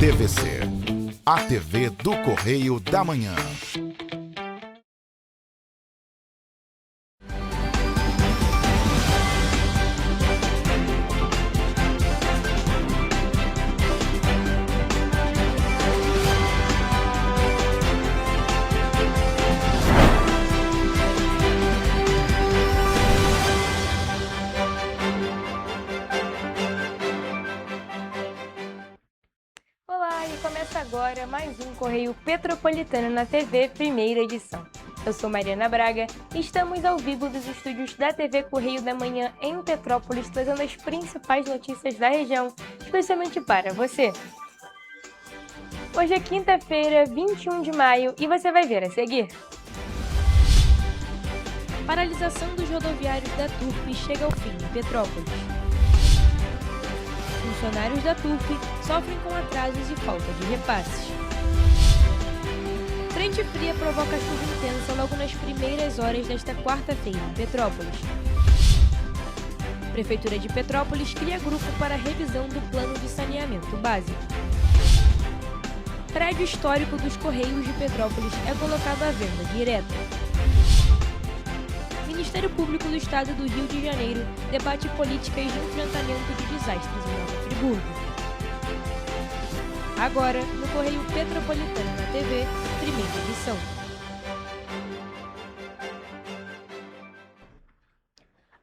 TVC, a TV do Correio da Manhã. Olá, e começa agora mais um Correio Petropolitano na TV, primeira edição. Eu sou Mariana Braga e estamos ao vivo dos estúdios da TV Correio da Manhã em Petrópolis, trazendo as principais notícias da região, especialmente para você. Hoje é quinta-feira, 21 de maio, e você vai ver a seguir. Paralisação dos rodoviários da TURP chega ao fim em Petrópolis. Funcionários da TURP sofrem com atrasos e falta de repasses. Frente fria provoca chuva intensa logo nas primeiras horas desta quarta-feira em Petrópolis. Prefeitura de Petrópolis cria grupo para revisão do plano de saneamento básico. Prédio histórico dos Correios de Petrópolis é colocado à venda direta. Ministério Público do Estado do Rio de Janeiro debate políticas de enfrentamento de desastres em Nova Friburgo. Agora, no Correio Petropolitano na TV, primeira edição.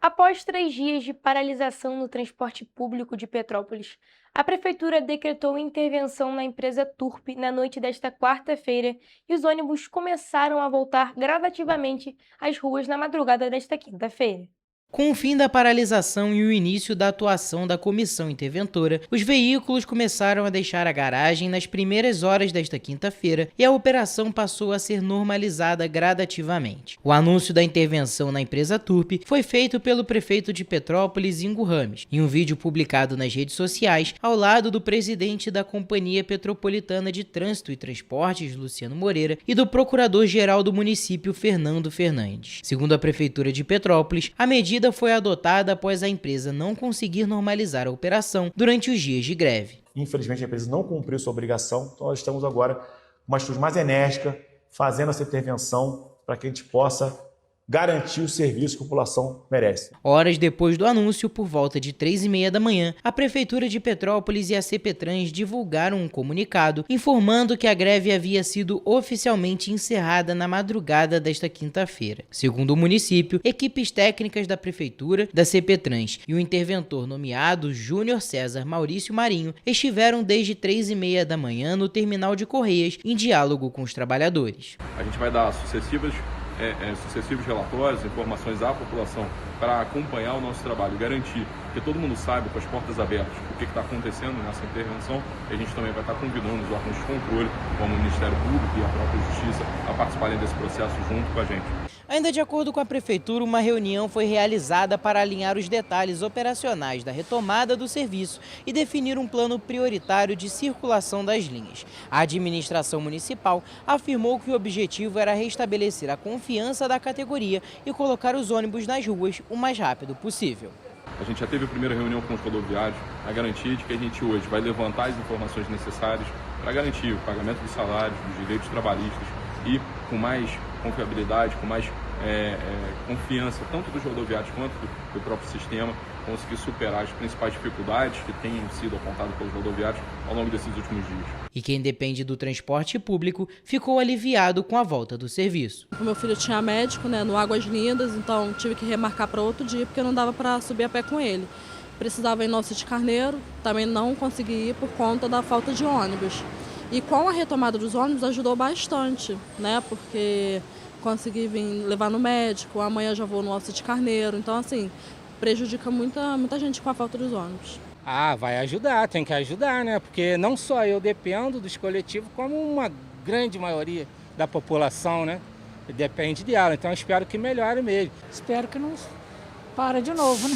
Após 3 dias de paralisação no transporte público de Petrópolis, a Prefeitura decretou intervenção na empresa TURP na noite desta quarta-feira e os ônibus começaram a voltar gradativamente às ruas na madrugada desta quinta-feira. Com o fim da paralisação e o início da atuação da comissão interventora, os veículos começaram a deixar a garagem nas primeiras horas desta quinta-feira e a operação passou a ser normalizada gradativamente. O anúncio da intervenção na empresa TURP foi feito pelo prefeito de Petrópolis, Ingo Rames, em um vídeo publicado nas redes sociais ao lado do presidente da Companhia Petropolitana de Trânsito e Transportes, Luciano Moreira, e do procurador-geral do município, Fernando Fernandes. Segundo a Prefeitura de Petrópolis, a medida foi adotada após a empresa não conseguir normalizar a operação durante os dias de greve. Infelizmente, a empresa não cumpriu sua obrigação, então nós estamos agora com uma atitude mais enérgica, fazendo essa intervenção para que a gente possa garantir o serviço que a população merece. Horas depois do anúncio, por volta de 3h30 da manhã, a Prefeitura de Petrópolis e a CPTrans divulgaram um comunicado informando que a greve havia sido oficialmente encerrada na madrugada desta quinta-feira. Segundo o município, equipes técnicas da Prefeitura, da CPTrans e o interventor nomeado Júnior César Maurício Marinho estiveram desde 3h30 da manhã no terminal de Correias em diálogo com os trabalhadores. A gente vai dar sucessivos relatórios, informações à população para acompanhar o nosso trabalho e garantir que todo mundo saiba, com as portas abertas, o que está acontecendo nessa intervenção. E a gente também vai estar convidando os órgãos de controle, como o Ministério Público e a própria Justiça, a participarem desse processo junto com a gente. Ainda de acordo com a Prefeitura, uma reunião foi realizada para alinhar os detalhes operacionais da retomada do serviço e definir um plano prioritário de circulação das linhas. A administração municipal afirmou que o objetivo era restabelecer a confiança da categoria e colocar os ônibus nas ruas o mais rápido possível. A gente já teve a primeira reunião com os rodoviários, a garantia de que a gente hoje vai levantar as informações necessárias para garantir o pagamento dos salários, dos direitos trabalhistas e com mais confiabilidade, com mais confiança, tanto dos rodoviários quanto do próprio sistema, conseguir superar as principais dificuldades que tenham sido apontadas pelos rodoviários ao longo desses últimos dias. E quem depende do transporte público ficou aliviado com a volta do serviço. O meu filho tinha médico, no Águas Lindas, então tive que remarcar para outro dia porque não dava para subir a pé com ele. Precisava ir no Alcide Carneiro, também não consegui ir por conta da falta de ônibus. E com a retomada dos ônibus ajudou bastante, porque consegui vir levar no médico, amanhã já vou no Alcide Carneiro, então assim, prejudica muita gente com a falta dos ônibus. Vai ajudar, tem que ajudar, porque não só eu dependo dos coletivos, como uma grande maioria da população, depende dela, então espero que melhore mesmo. Espero que para de novo, né?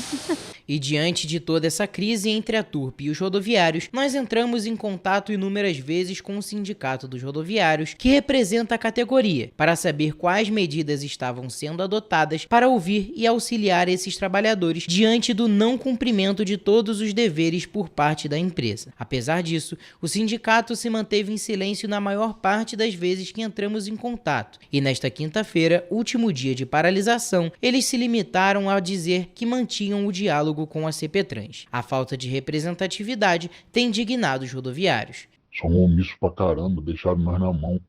E diante de toda essa crise entre a Turp e os rodoviários, nós entramos em contato inúmeras vezes com o Sindicato dos Rodoviários, que representa a categoria, para saber quais medidas estavam sendo adotadas para ouvir e auxiliar esses trabalhadores diante do não cumprimento de todos os deveres por parte da empresa. Apesar disso, o sindicato se manteve em silêncio na maior parte das vezes que entramos em contato, e nesta quinta-feira, último dia de paralisação, eles se limitaram a dizer que mantinham o diálogo com a CPTrans. A falta de representatividade tem indignado os rodoviários. São omissos pra caramba, deixaram nós na mão.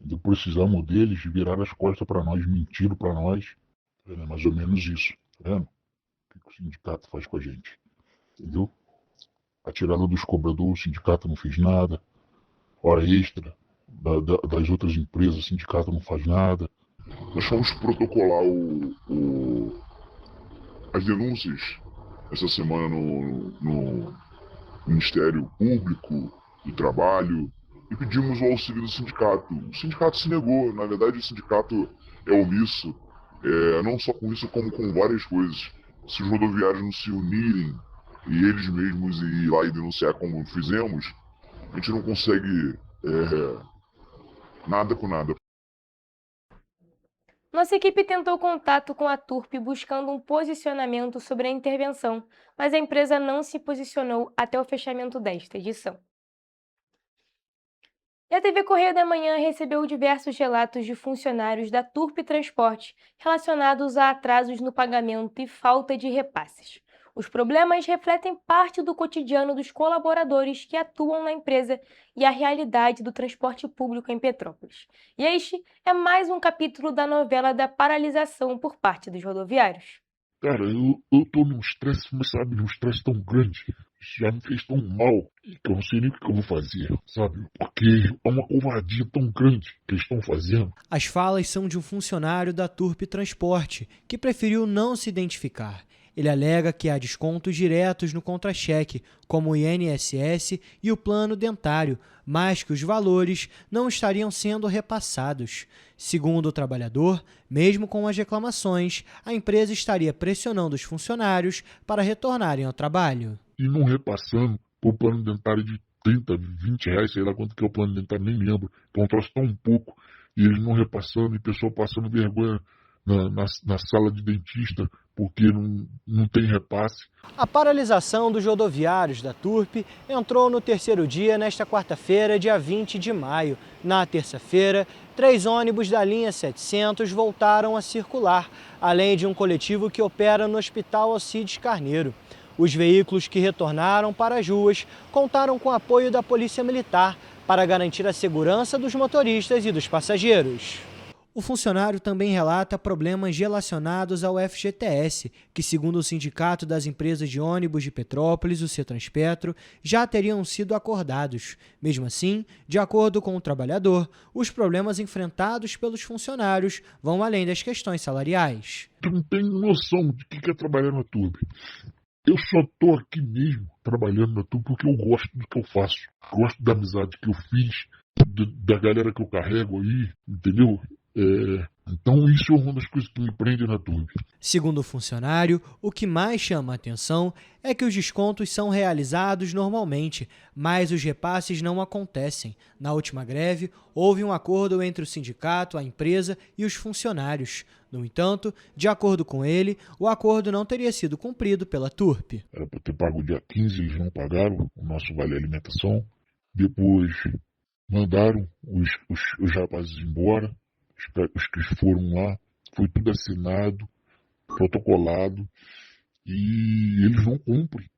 E precisamos deles, viraram as costas pra nós, mentiram pra nós. É mais ou menos isso, tá vendo? O que o sindicato faz com a gente? Entendeu? A tirada dos cobradores, o sindicato não fez nada. Hora extra das outras empresas, o sindicato não faz nada. Nós fomos protocolar as denúncias essa semana no Ministério Público do Trabalho e pedimos o auxílio do sindicato. O sindicato se negou. Na verdade, o sindicato é omisso, não só com isso, como com várias coisas. Se os rodoviários não se unirem e eles mesmos ir lá e denunciar como fizemos, a gente não consegue nada com nada. Nossa equipe tentou contato com a Turp buscando um posicionamento sobre a intervenção, mas a empresa não se posicionou até o fechamento desta edição. E a TV Correio da Manhã recebeu diversos relatos de funcionários da Turp Transporte relacionados a atrasos no pagamento e falta de repasses. Os problemas refletem parte do cotidiano dos colaboradores que atuam na empresa e a realidade do transporte público em Petrópolis. E este é mais um capítulo da novela da paralisação por parte dos rodoviários. Cara, eu tô num estresse, mas sabe, num estresse tão grande, já me fez tão mal, que eu não sei nem o que eu vou fazer, sabe? Porque é uma covardia tão grande que eles estão fazendo. As falas são de um funcionário da Turp Transporte, que preferiu não se identificar. Ele alega que há descontos diretos no contra-cheque, como o INSS e o plano dentário, mas que os valores não estariam sendo repassados. Segundo o trabalhador, mesmo com as reclamações, a empresa estaria pressionando os funcionários para retornarem ao trabalho. E não repassando o plano dentário de 30, 20 reais, sei lá quanto que é o plano dentário, nem lembro. Então trouxe tão pouco, e eles não repassando, e o pessoal passando vergonha na sala de dentista, porque não tem repasse. A paralisação dos rodoviários da Turp entrou no terceiro dia nesta quarta-feira, dia 20 de maio. Na terça-feira, 3 ônibus da linha 700 voltaram a circular, além de um coletivo que opera no Hospital Alcides Carneiro. Os veículos que retornaram para as ruas contaram com o apoio da Polícia Militar para garantir a segurança dos motoristas e dos passageiros. O funcionário também relata problemas relacionados ao FGTS, que, segundo o Sindicato das Empresas de Ônibus de Petrópolis, o Cetranspetro, já teriam sido acordados. Mesmo assim, de acordo com o trabalhador, os problemas enfrentados pelos funcionários vão além das questões salariais. Eu não tenho noção de que é trabalhar na Turp. Eu só estou aqui mesmo trabalhando na Turp porque eu gosto do que eu faço. Gosto da amizade que eu fiz, da galera que eu carrego aí, entendeu? Então isso é uma das coisas que me prende na Turp. Segundo o funcionário, o que mais chama a atenção é que os descontos são realizados normalmente, mas os repasses não acontecem. Na última greve, houve um acordo entre o sindicato, a empresa e os funcionários. No entanto, de acordo com ele, o acordo não teria sido cumprido pela Turp. Era para ter pago dia 15, eles não pagaram o nosso vale alimentação. Depois mandaram os rapazes embora. Os que foram lá, foi tudo assinado, protocolado, e eles não cumprem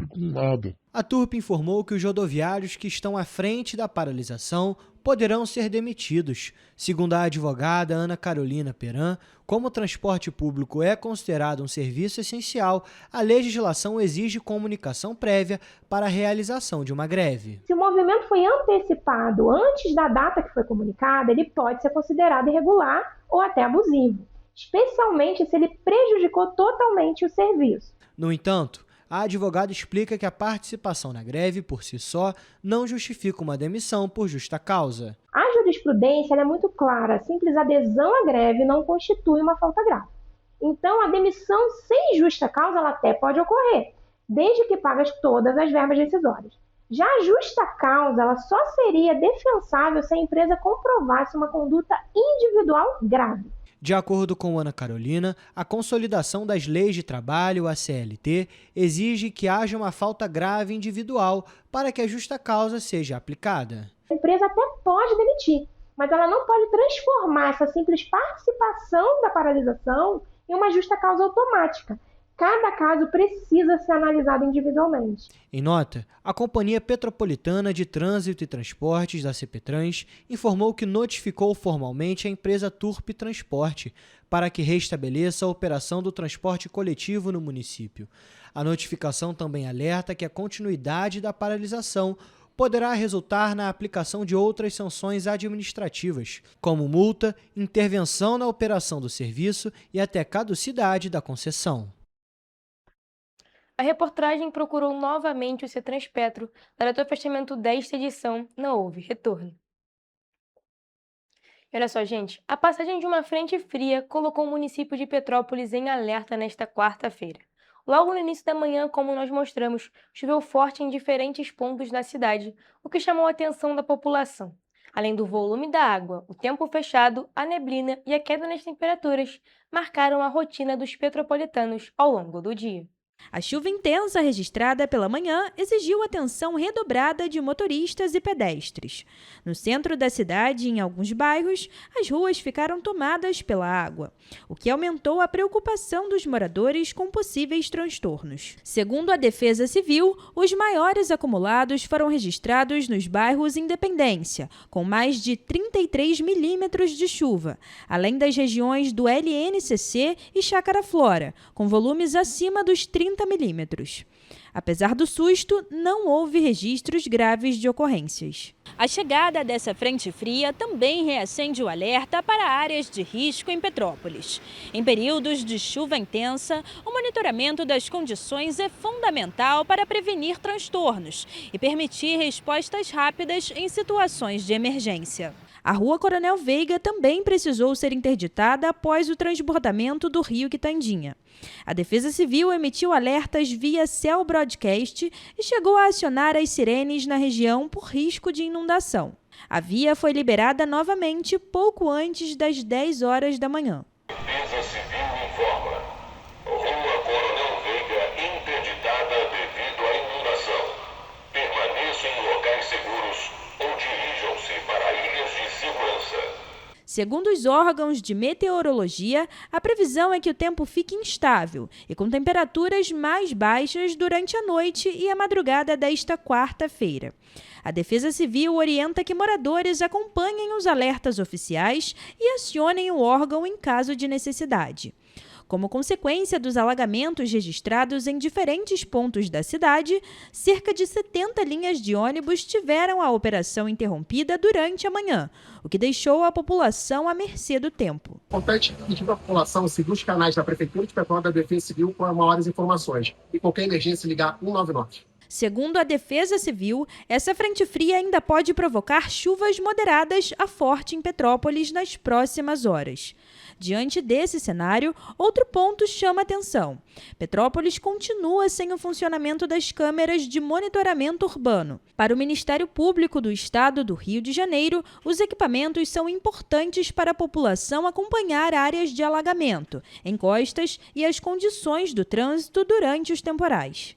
com nada. A Turp informou que os rodoviários que estão à frente da paralisação poderão ser demitidos. Segundo a advogada Ana Carolina Peran, como o transporte público é considerado um serviço essencial, a legislação exige comunicação prévia para a realização de uma greve. Se o movimento foi antecipado antes da data que foi comunicada, ele pode ser considerado irregular ou até abusivo, especialmente se ele prejudicou totalmente o serviço. No entanto, a advogada explica que a participação na greve, por si só, não justifica uma demissão por justa causa. A jurisprudência é muito clara. A simples adesão à greve não constitui uma falta grave. Então, a demissão sem justa causa ela até pode ocorrer, desde que pagas todas as verbas rescisórias. Já a justa causa ela só seria defensável se a empresa comprovasse uma conduta individual grave. De acordo com Ana Carolina, a consolidação das leis de trabalho, a CLT, exige que haja uma falta grave individual para que a justa causa seja aplicada. A empresa até pode demitir, mas ela não pode transformar essa simples participação da paralisação em uma justa causa automática. Cada caso precisa ser analisado individualmente. Em nota, a Companhia Petropolitana de Trânsito e Transportes, da CPTrans, informou que notificou formalmente a empresa Turp Transporte para que restabeleça a operação do transporte coletivo no município. A notificação também alerta que a continuidade da paralisação poderá resultar na aplicação de outras sanções administrativas, como multa, intervenção na operação do serviço e até caducidade da concessão. A reportagem procurou novamente o Cetranspetro, mas até o fechamento desta edição não houve retorno. E olha só, gente, a passagem de uma frente fria colocou o município de Petrópolis em alerta nesta quarta-feira. Logo no início da manhã, como nós mostramos, choveu forte em diferentes pontos da cidade, o que chamou a atenção da população. Além do volume da água, o tempo fechado, a neblina e a queda nas temperaturas marcaram a rotina dos petropolitanos ao longo do dia. A chuva intensa registrada pela manhã exigiu atenção redobrada de motoristas e pedestres. No centro da cidade, em alguns bairros, as ruas ficaram tomadas pela água, o que aumentou a preocupação dos moradores com possíveis transtornos. Segundo a Defesa Civil, os maiores acumulados foram registrados nos bairros Independência, com mais de 33 milímetros de chuva, além das regiões do LNCC e Chácara Flora, com volumes acima dos 30 milímetros. Apesar do susto, não houve registros graves de ocorrências. A chegada dessa frente fria também reacende o alerta para áreas de risco em Petrópolis. Em períodos de chuva intensa, o monitoramento das condições é fundamental para prevenir transtornos e permitir respostas rápidas em situações de emergência. A Rua Coronel Veiga também precisou ser interditada após o transbordamento do rio Quitandinha. A Defesa Civil emitiu alertas via Cell Broadcast e chegou a acionar as sirenes na região por risco de inundação. A via foi liberada novamente pouco antes das 10 horas da manhã. Defesa Civil informa. Rua Coronel Veiga interditada devido à inundação. Permaneçam em locais seguros ou dirijam-se para ilhas de segurança. Segundo os órgãos de meteorologia, a previsão é que o tempo fique instável e com temperaturas mais baixas durante a noite e a madrugada desta quarta-feira. A Defesa Civil orienta que moradores acompanhem os alertas oficiais e acionem o órgão em caso de necessidade. Como consequência dos alagamentos registrados em diferentes pontos da cidade, cerca de 70 linhas de ônibus tiveram a operação interrompida durante a manhã, o que deixou a população à mercê do tempo. Compete pedir à população seguir os canais da Prefeitura de Petrópolis da Defesa Civil com maiores informações e qualquer emergência ligar 199. Segundo a Defesa Civil, essa frente fria ainda pode provocar chuvas moderadas a forte em Petrópolis nas próximas horas. Diante desse cenário, outro ponto chama atenção. Petrópolis continua sem o funcionamento das câmeras de monitoramento urbano. Para o Ministério Público do Estado do Rio de Janeiro, os equipamentos são importantes para a população acompanhar áreas de alagamento, encostas e as condições do trânsito durante os temporais.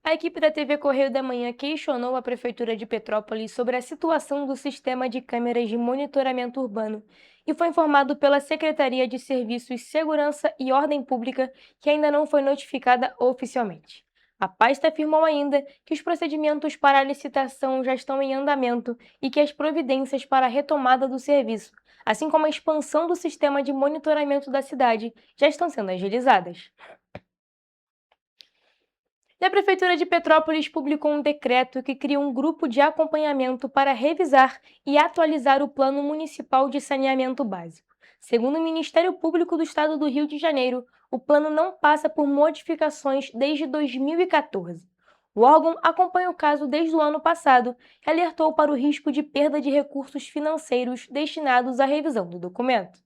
A equipe da TV Correio da Manhã questionou a Prefeitura de Petrópolis sobre a situação do sistema de câmeras de monitoramento urbano e foi informado pela Secretaria de Serviços, Segurança e Ordem Pública que ainda não foi notificada oficialmente. A pasta afirmou ainda que os procedimentos para a licitação já estão em andamento e que as providências para a retomada do serviço, assim como a expansão do sistema de monitoramento da cidade, já estão sendo agilizadas. E a Prefeitura de Petrópolis publicou um decreto que cria um grupo de acompanhamento para revisar e atualizar o Plano Municipal de Saneamento Básico. Segundo o Ministério Público do Estado do Rio de Janeiro, o plano não passa por modificações desde 2014. O órgão acompanha o caso desde o ano passado e alertou para o risco de perda de recursos financeiros destinados à revisão do documento.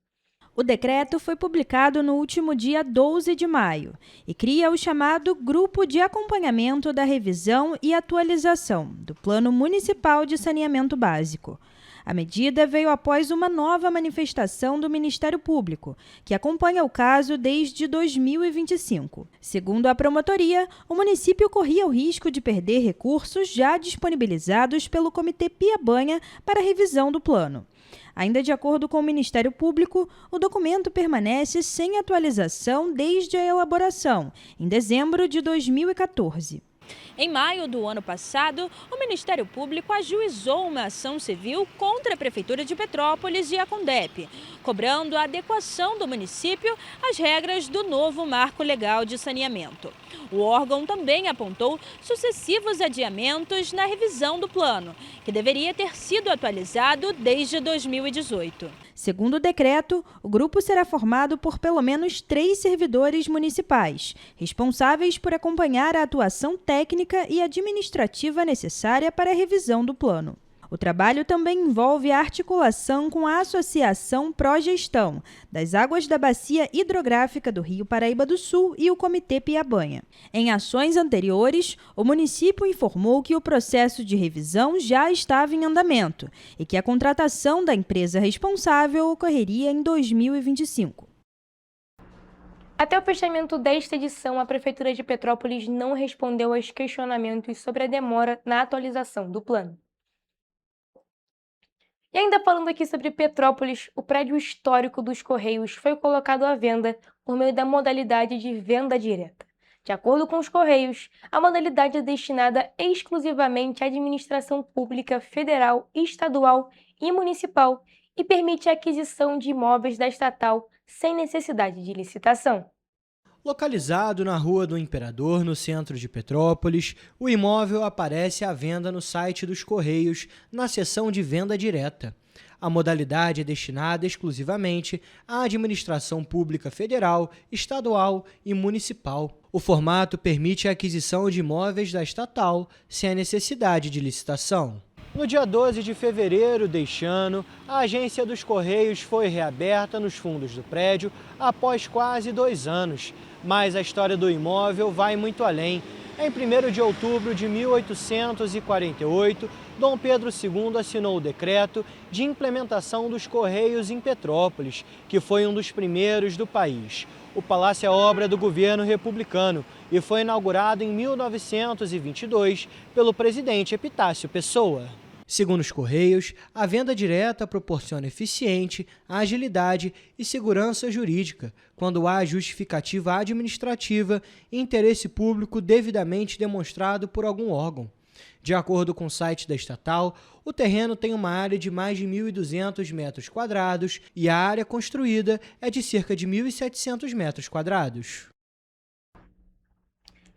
O decreto foi publicado no último dia 12 de maio e cria o chamado Grupo de Acompanhamento da Revisão e Atualização do Plano Municipal de Saneamento Básico. A medida veio após uma nova manifestação do Ministério Público, que acompanha o caso desde 2025. Segundo a promotoria, o município corria o risco de perder recursos já disponibilizados pelo Comitê Piabanha para a revisão do plano. Ainda de acordo com o Ministério Público, o documento permanece sem atualização desde a elaboração, em dezembro de 2014. Em maio do ano passado, o Ministério Público ajuizou uma ação civil contra a Prefeitura de Petrópolis e a Condep, cobrando a adequação do município às regras do novo marco legal de saneamento. O órgão também apontou sucessivos adiamentos na revisão do plano, que deveria ter sido atualizado desde 2018. Segundo o decreto, o grupo será formado por pelo menos 3 servidores municipais, responsáveis por acompanhar a atuação técnica e administrativa necessária para a revisão do plano. O trabalho também envolve a articulação com a Associação Pró-Gestão das Águas da Bacia Hidrográfica do Rio Paraíba do Sul e o Comitê Piabanha. Em ações anteriores, o município informou que o processo de revisão já estava em andamento e que a contratação da empresa responsável ocorreria em 2025. Até o fechamento desta edição, a Prefeitura de Petrópolis não respondeu aos questionamentos sobre a demora na atualização do plano. E ainda falando aqui sobre Petrópolis, o prédio histórico dos Correios foi colocado à venda por meio da modalidade de venda direta. De acordo com os Correios, a modalidade é destinada exclusivamente à administração pública federal, estadual e municipal e permite a aquisição de imóveis da estatal sem necessidade de licitação. Localizado na Rua do Imperador, no centro de Petrópolis, o imóvel aparece à venda no site dos Correios, na seção de venda direta. A modalidade é destinada exclusivamente à administração pública federal, estadual e municipal. O formato permite a aquisição de imóveis da estatal sem a necessidade de licitação. No dia 12 de fevereiro deste ano, a agência dos Correios foi reaberta nos fundos do prédio após quase 2 anos. Mas a história do imóvel vai muito além. Em 1º de outubro de 1848, Dom Pedro II assinou o decreto de implementação dos Correios em Petrópolis, que foi um dos primeiros do país. O palácio é obra do governo republicano e foi inaugurado em 1922 pelo presidente Epitácio Pessoa. Segundo os Correios, a venda direta proporciona eficiente, agilidade e segurança jurídica, quando há justificativa administrativa e interesse público devidamente demonstrado por algum órgão. De acordo com o site da estatal, o terreno tem uma área de mais de 1.200 metros quadrados e a área construída é de cerca de 1.700 metros quadrados.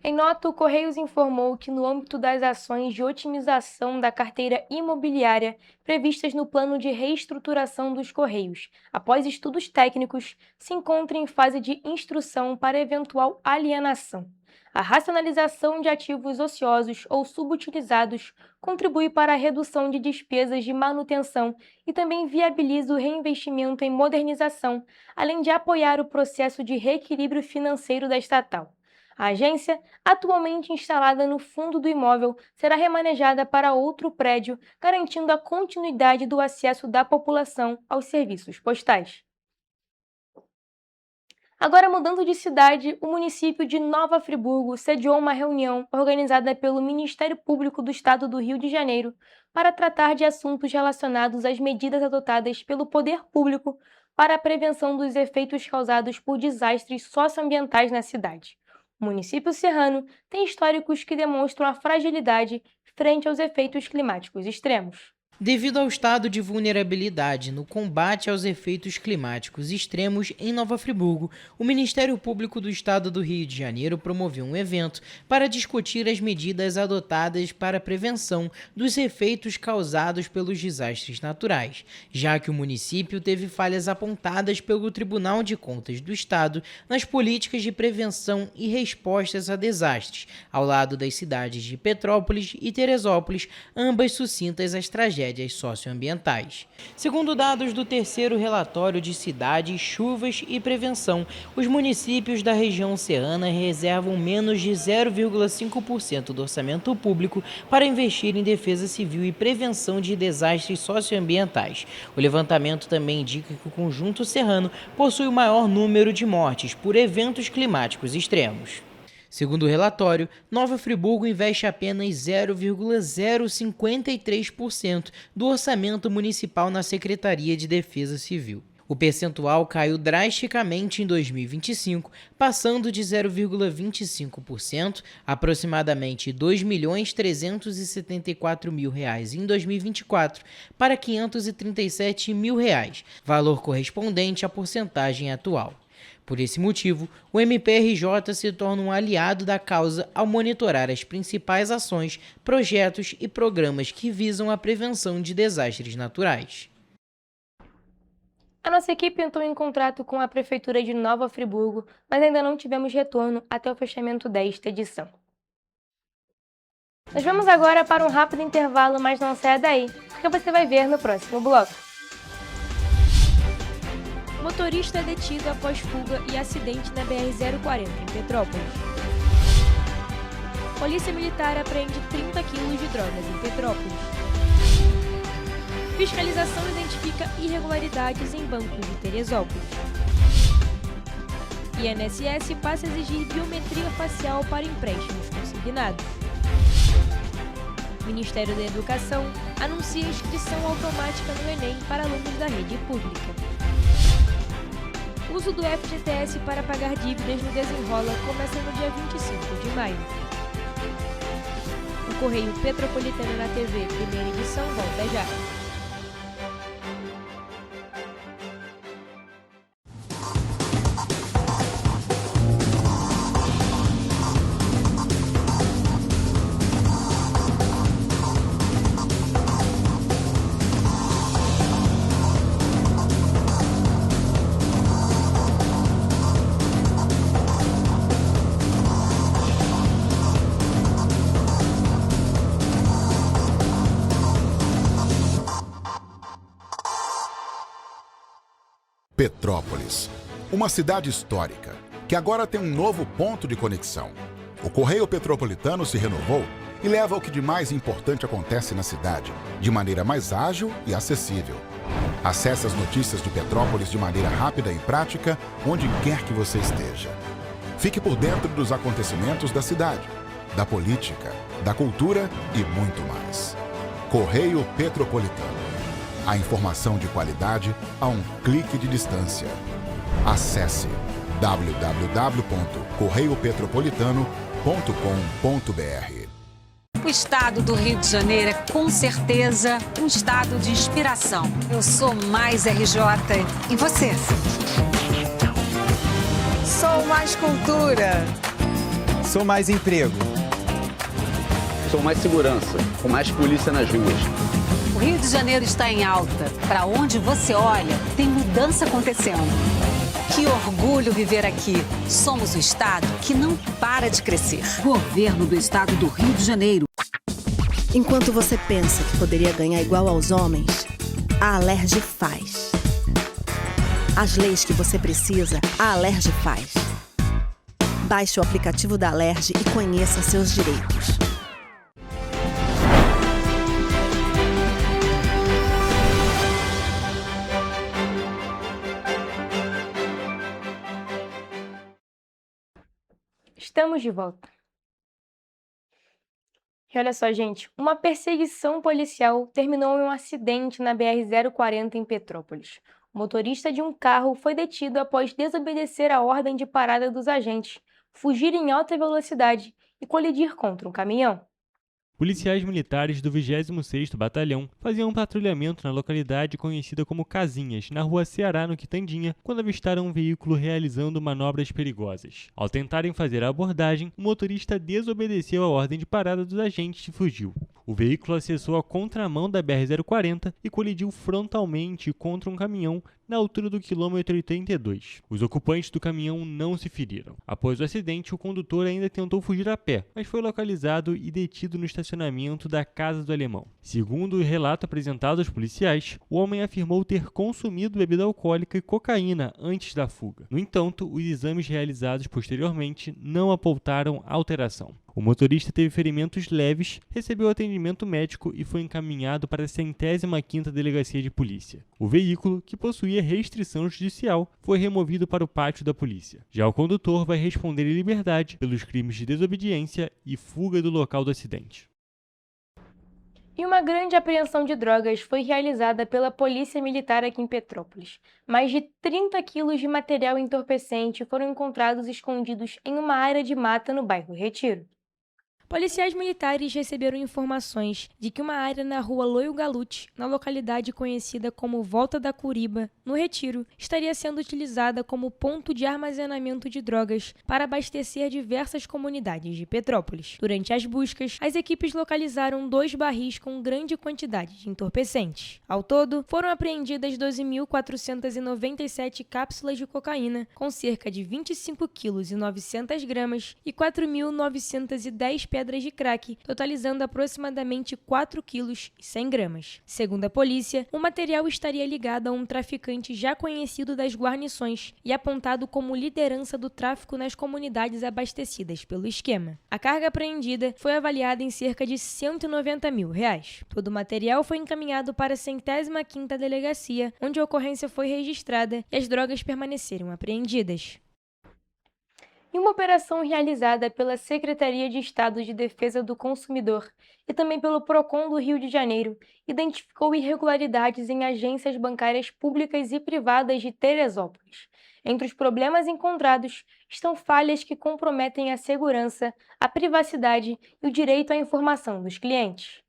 Em nota, o Correios informou que no âmbito das ações de otimização da carteira imobiliária previstas no plano de reestruturação dos Correios, após estudos técnicos, se encontra em fase de instrução para eventual alienação. A racionalização de ativos ociosos ou subutilizados contribui para a redução de despesas de manutenção e também viabiliza o reinvestimento em modernização, além de apoiar o processo de reequilíbrio financeiro da estatal. A agência, atualmente instalada no fundo do imóvel, será remanejada para outro prédio, garantindo a continuidade do acesso da população aos serviços postais. Agora, mudando de cidade, o município de Nova Friburgo sediou uma reunião organizada pelo Ministério Público do Estado do Rio de Janeiro para tratar de assuntos relacionados às medidas adotadas pelo poder público para a prevenção dos efeitos causados por desastres socioambientais na cidade. O município serrano tem históricos que demonstram a fragilidade frente aos efeitos climáticos extremos. Devido ao estado de vulnerabilidade no combate aos efeitos climáticos extremos em Nova Friburgo, o Ministério Público do Estado do Rio de Janeiro promoveu um evento para discutir as medidas adotadas para a prevenção dos efeitos causados pelos desastres naturais, já que o município teve falhas apontadas pelo Tribunal de Contas do Estado nas políticas de prevenção e respostas a desastres, ao lado das cidades de Petrópolis e Teresópolis, ambas sucintas às tragédias tragédias socioambientais. Segundo dados do terceiro relatório de cidades, chuvas e prevenção, os municípios da região serrana reservam menos de 0,5% do orçamento público para investir em defesa civil e prevenção de desastres socioambientais. O levantamento também indica que o conjunto serrano possui o maior número de mortes por eventos climáticos extremos. Segundo o relatório, Nova Friburgo investe apenas 0,053% do orçamento municipal na Secretaria de Defesa Civil. O percentual caiu drasticamente em 2025, passando de 0,25%, aproximadamente R$ 2.374.000 em 2024, para R$ 537.000, valor correspondente à porcentagem atual. Por esse motivo, o MPRJ se torna um aliado da causa ao monitorar as principais ações, projetos e programas que visam a prevenção de desastres naturais. A nossa equipe entrou em contrato com a Prefeitura de Nova Friburgo, mas ainda não tivemos retorno até o fechamento desta edição. Nós vamos agora para um rápido intervalo, mas não saia daí, porque você vai ver no próximo bloco. Motorista é detido após fuga e acidente na BR-040 em Petrópolis. Polícia Militar apreende 30 quilos de drogas em Petrópolis. Fiscalização identifica irregularidades em bancos de Teresópolis. INSS passa a exigir biometria facial para empréstimos consignados. Ministério da Educação anuncia inscrição automática no Enem para alunos da rede pública. O uso do FGTS para pagar dívidas no Desenrola começa no dia 25 de maio. O Correio Petropolitano na TV, primeira edição, volta já. Petrópolis, uma cidade histórica, que agora tem um novo ponto de conexão. O Correio Petropolitano se renovou e leva o que de mais importante acontece na cidade, de maneira mais ágil e acessível. Acesse as notícias de Petrópolis de maneira rápida e prática, onde quer que você esteja. Fique por dentro dos acontecimentos da cidade, da política, da cultura e muito mais. Correio Petropolitano. A informação de qualidade a um clique de distância. Acesse www.correiopetropolitano.com.br. O estado do Rio de Janeiro é com certeza um estado de inspiração. Eu sou mais RJ. E você? Sou mais cultura. Sou mais emprego. Sou mais segurança, com mais polícia nas ruas. O Rio de Janeiro está em alta. Para onde você olha, tem mudança acontecendo. Que orgulho viver aqui. Somos o estado que não para de crescer. Governo do estado do Rio de Janeiro. Enquanto você pensa que poderia ganhar igual aos homens, a Alerj faz. As leis que você precisa, a Alerj faz. Baixe o aplicativo da Alerj e conheça seus direitos. Estamos de volta. E olha só, gente, uma perseguição policial terminou em um acidente na BR-040 em Petrópolis. O motorista de um carro foi detido após desobedecer a ordem de parada dos agentes, fugir em alta velocidade e colidir contra um caminhão. Policiais militares do 26º Batalhão faziam um patrulhamento na localidade conhecida como Casinhas, na rua Ceará, no Quitandinha, quando avistaram um veículo realizando manobras perigosas. Ao tentarem fazer a abordagem, o motorista desobedeceu a ordem de parada dos agentes e fugiu. O veículo acessou a contramão da BR-040 e colidiu frontalmente contra um caminhão na altura do quilômetro 82. Os ocupantes do caminhão não se feriram. Após o acidente, o condutor ainda tentou fugir a pé, mas foi localizado e detido no estacionamento da casa do alemão. Segundo o relato apresentado aos policiais, o homem afirmou ter consumido bebida alcoólica e cocaína antes da fuga. No entanto, os exames realizados posteriormente não apontaram alteração. O motorista teve ferimentos leves, recebeu atendimento médico e foi encaminhado para a 105ª Delegacia de Polícia. O veículo, que possuía restrição judicial, foi removido para o pátio da polícia. Já o condutor vai responder em liberdade pelos crimes de desobediência e fuga do local do acidente. E uma grande apreensão de drogas foi realizada pela Polícia Militar aqui em Petrópolis. Mais de 30 quilos de material entorpecente foram encontrados escondidos em uma área de mata no bairro Retiro. Policiais militares receberam informações de que uma área na rua Loio Galute, na localidade conhecida como Volta da Curiba, no Retiro, estaria sendo utilizada como ponto de armazenamento de drogas para abastecer diversas comunidades de Petrópolis. Durante as buscas, as equipes localizaram 2 barris com grande quantidade de entorpecentes. Ao todo, foram apreendidas 12.497 cápsulas de cocaína, com cerca de 25 quilos e 900 gramas e 4.910 pedras de crack, totalizando aproximadamente 4 quilos e 100 gramas. Segundo a polícia, o material estaria ligado a um traficante já conhecido das guarnições e apontado como liderança do tráfico nas comunidades abastecidas pelo esquema. A carga apreendida foi avaliada em cerca de R$190 mil. Todo o material foi encaminhado para a 105ª Delegacia, onde a ocorrência foi registrada e as drogas permaneceram apreendidas. Em uma operação realizada pela Secretaria de Estado de Defesa do Consumidor e também pelo PROCON do Rio de Janeiro, identificou irregularidades em agências bancárias públicas e privadas de Teresópolis. Entre os problemas encontrados estão falhas que comprometem a segurança, a privacidade e o direito à informação dos clientes.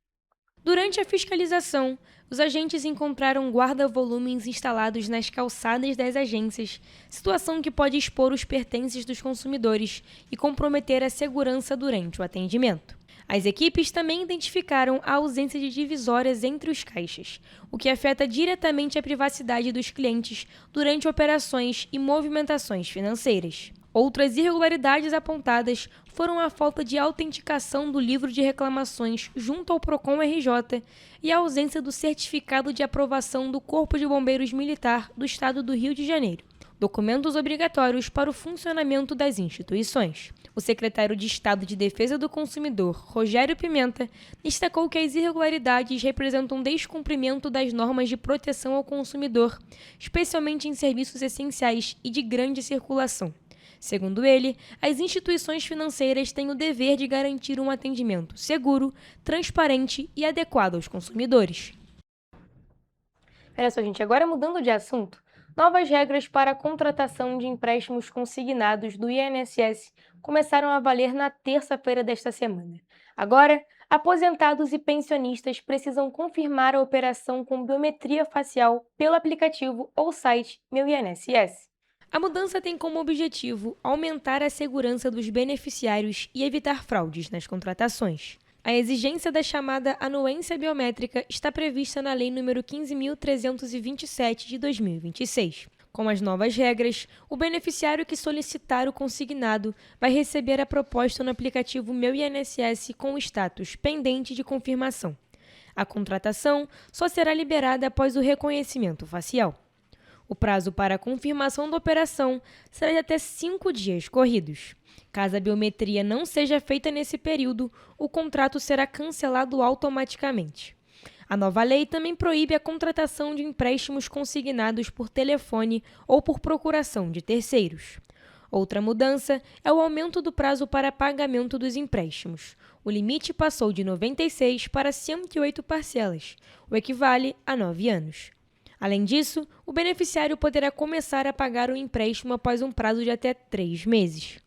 Durante a fiscalização, os agentes encontraram guarda-volumes instalados nas calçadas das agências, situação que pode expor os pertences dos consumidores e comprometer a segurança durante o atendimento. As equipes também identificaram a ausência de divisórias entre os caixas, o que afeta diretamente a privacidade dos clientes durante operações e movimentações financeiras. Outras irregularidades apontadas foram a falta de autenticação do livro de reclamações junto ao PROCON RJ e a ausência do certificado de aprovação do Corpo de Bombeiros Militar do Estado do Rio de Janeiro, documentos obrigatórios para o funcionamento das instituições. O secretário de Estado de Defesa do Consumidor, Rogério Pimenta, destacou que as irregularidades representam descumprimento das normas de proteção ao consumidor, especialmente em serviços essenciais e de grande circulação. Segundo ele, as instituições financeiras têm o dever de garantir um atendimento seguro, transparente e adequado aos consumidores. Olha só, gente, agora mudando de assunto, novas regras para a contratação de empréstimos consignados do INSS começaram a valer na terça-feira desta semana. Agora, aposentados e pensionistas precisam confirmar a operação com biometria facial pelo aplicativo ou site Meu INSS. A mudança tem como objetivo aumentar a segurança dos beneficiários e evitar fraudes nas contratações. A exigência da chamada anuência biométrica está prevista na Lei nº 15.327 de 2026. Com as novas regras, o beneficiário que solicitar o consignado vai receber a proposta no aplicativo Meu INSS com o status pendente de confirmação. A contratação só será liberada após o reconhecimento facial. O prazo para a confirmação da operação será de até 5 dias corridos. Caso a biometria não seja feita nesse período, o contrato será cancelado automaticamente. A nova lei também proíbe a contratação de empréstimos consignados por telefone ou por procuração de terceiros. Outra mudança é o aumento do prazo para pagamento dos empréstimos. O limite passou de 96 para 108 parcelas, o equivale a 9 anos. Além disso, o beneficiário poderá começar a pagar o empréstimo após um prazo de até 3 meses.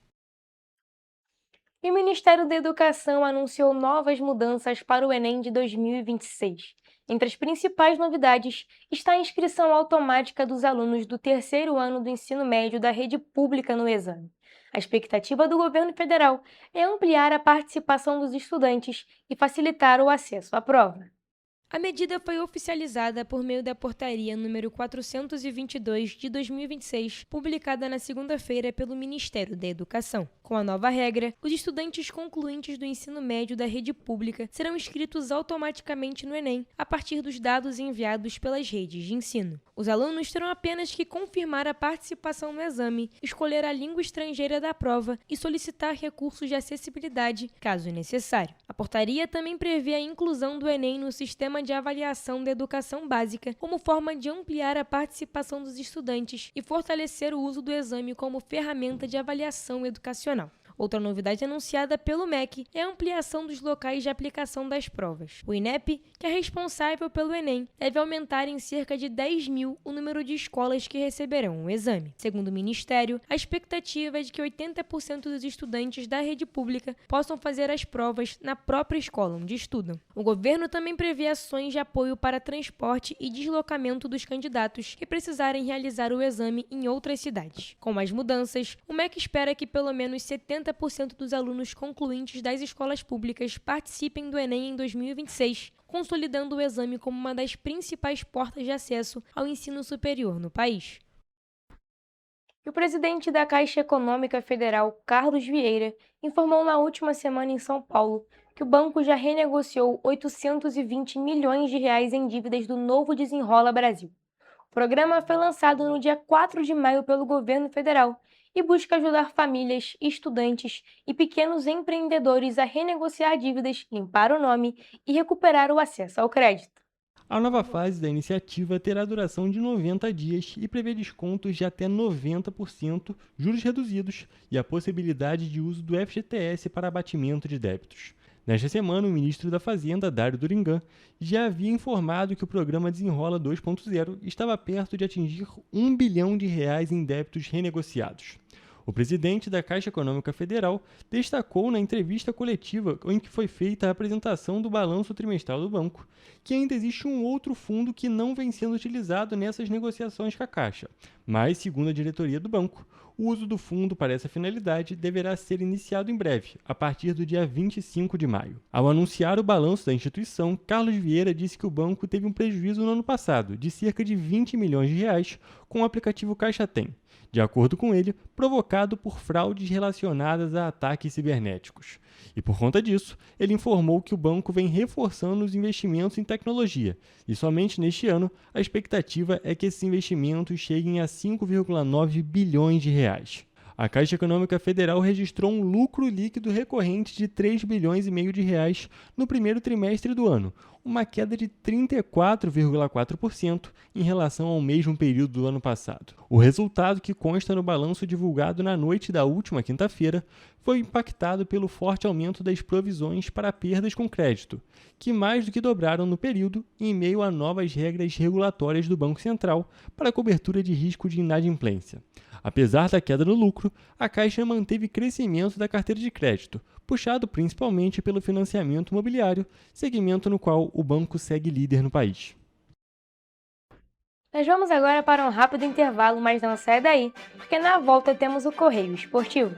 E o Ministério da Educação anunciou novas mudanças para o Enem de 2026. Entre as principais novidades está a inscrição automática dos alunos do terceiro ano do ensino médio da rede pública no exame. A expectativa do governo federal é ampliar a participação dos estudantes e facilitar o acesso à prova. A medida foi oficializada por meio da Portaria número 422 de 2026, publicada na segunda-feira pelo Ministério da Educação. Com a nova regra, os estudantes concluintes do ensino médio da rede pública serão inscritos automaticamente no Enem, a partir dos dados enviados pelas redes de ensino. Os alunos terão apenas que confirmar a participação no exame, escolher a língua estrangeira da prova e solicitar recursos de acessibilidade, caso necessário. A portaria também prevê a inclusão do Enem no sistema de avaliação da educação básica, como forma de ampliar a participação dos estudantes e fortalecer o uso do exame como ferramenta de avaliação educacional. Outra novidade anunciada pelo MEC é a ampliação dos locais de aplicação das provas. O INEP, que é responsável pelo Enem, deve aumentar em cerca de 10 mil o número de escolas que receberão o exame. Segundo o Ministério, a expectativa é de que 80% dos estudantes da rede pública possam fazer as provas na própria escola onde estudam. O governo também prevê ações de apoio para transporte e deslocamento dos candidatos que precisarem realizar o exame em outras cidades. Com as mudanças, o MEC espera que pelo menos 70% dos alunos concluintes das escolas públicas participem do Enem em 2026, consolidando o exame como uma das principais portas de acesso ao ensino superior no país. E o presidente da Caixa Econômica Federal, Carlos Vieira, informou na última semana em São Paulo que o banco já renegociou 820 milhões de reais em dívidas do Novo Desenrola Brasil. O programa foi lançado no dia 4 de maio pelo governo federal e busca ajudar famílias, estudantes e pequenos empreendedores a renegociar dívidas, limpar o nome e recuperar o acesso ao crédito. A nova fase da iniciativa terá duração de 90 dias e prevê descontos de até 90%, juros reduzidos e a possibilidade de uso do FGTS para abatimento de débitos. Nesta semana, o ministro da Fazenda, Dário Durigan, já havia informado que o programa Desenrola 2.0 estava perto de atingir R$ 1 bilhão em débitos renegociados. O presidente da Caixa Econômica Federal destacou na entrevista coletiva em que foi feita a apresentação do balanço trimestral do banco, que ainda existe um outro fundo que não vem sendo utilizado nessas negociações com a Caixa, mas, segundo a diretoria do banco, o uso do fundo para essa finalidade deverá ser iniciado em breve, a partir do dia 25 de maio. Ao anunciar o balanço da instituição, Carlos Vieira disse que o banco teve um prejuízo no ano passado de cerca de R$ 20 milhões com o aplicativo Caixa Tem, de acordo com ele, provocado por fraudes relacionadas a ataques cibernéticos. E por conta disso, ele informou que o banco vem reforçando os investimentos em tecnologia, e somente neste ano a expectativa é que esses investimentos cheguem a 5,9 bilhões de reais. A Caixa Econômica Federal registrou um lucro líquido recorrente de 3 bilhões e meio de reais no primeiro trimestre do ano, uma queda de 34,4% em relação ao mesmo período do ano passado. O resultado, que consta no balanço divulgado na noite da última quinta-feira, foi impactado pelo forte aumento das provisões para perdas com crédito, que mais do que dobraram no período em meio a novas regras regulatórias do Banco Central para a cobertura de risco de inadimplência. Apesar da queda no lucro, a Caixa manteve crescimento da carteira de crédito, puxado principalmente pelo financiamento imobiliário, segmento no qual o banco segue líder no país. Nós vamos agora para um rápido intervalo, mas não sai daí, porque na volta temos o Correio Esportivo.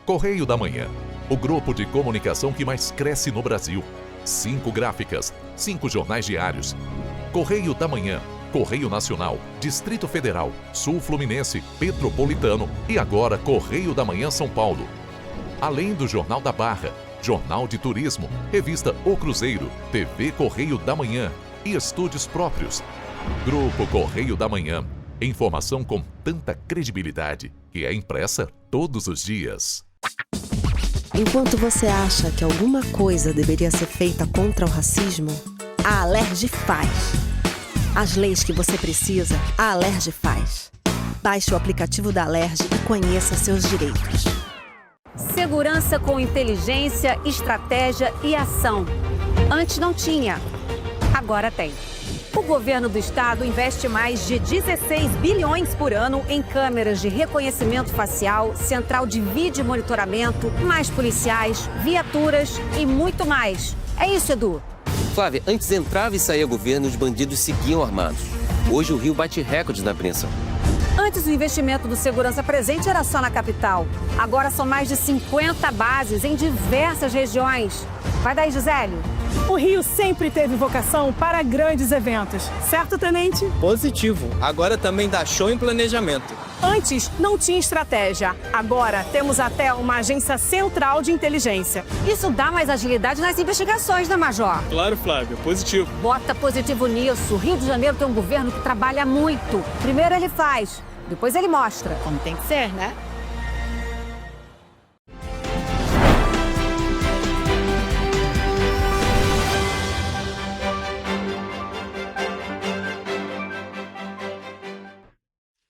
Correio da Manhã, o grupo de comunicação que mais cresce no Brasil. 5 gráficas, 5 jornais diários. Correio da Manhã, Correio Nacional, Distrito Federal, Sul Fluminense, Petropolitano e agora Correio da Manhã São Paulo. Além do Jornal da Barra, Jornal de Turismo, Revista O Cruzeiro, TV Correio da Manhã e estúdios próprios. Grupo Correio da Manhã, informação com tanta credibilidade que é impressa todos os dias. Enquanto você acha que alguma coisa deveria ser feita contra o racismo, a Alerj faz. As leis que você precisa, a Alerj faz. Baixe o aplicativo da Alerj e conheça seus direitos. Segurança com inteligência, estratégia e ação. Antes não tinha, agora tem. O governo do estado investe mais de 16 bilhões por ano em câmeras de reconhecimento facial, central de vídeo e monitoramento, mais policiais, viaturas e muito mais. É isso, Edu. Flávia, antes entrava e saía governo, os bandidos seguiam armados. Hoje o Rio bate recordes na apreensão. Antes o investimento do Segurança Presente era só na capital. Agora são mais de 50 bases em diversas regiões. Vai daí, Gisélio. O Rio sempre teve vocação para grandes eventos, certo, Tenente? Positivo. Agora também dá show em planejamento. Antes não tinha estratégia. Agora temos até uma agência central de inteligência. Isso dá mais agilidade nas investigações, né, Major? Claro, Flávio. Positivo. Bota positivo nisso. O Rio de Janeiro tem um governo que trabalha muito. Primeiro ele faz, depois ele mostra. Como tem que ser, né?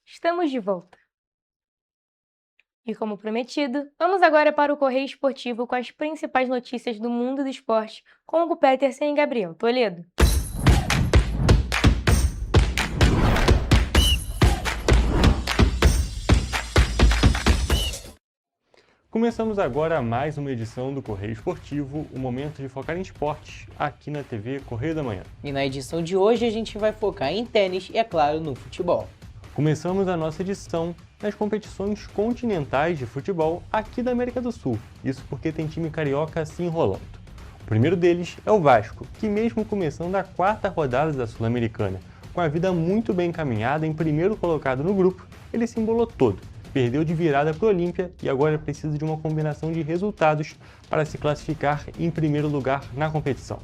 Estamos de volta. E como prometido, vamos agora para o Correio Esportivo com as principais notícias do mundo do esporte, com Hugo Petersen e Gabriel Toledo. Começamos agora mais uma edição do Correio Esportivo, o momento de focar em esportes, aqui na TV Correio da Manhã. E na edição de hoje a gente vai focar em tênis e, é claro, no futebol. Começamos a nossa edição nas competições continentais de futebol aqui da América do Sul, isso porque tem time carioca se enrolando. O primeiro deles é o Vasco, que mesmo começando a 4ª rodada da Sul-Americana, com a vida muito bem encaminhada em primeiro colocado no grupo, ele se embolou todo. Perdeu de virada para o Olímpia e agora precisa de uma combinação de resultados para se classificar em primeiro lugar na competição.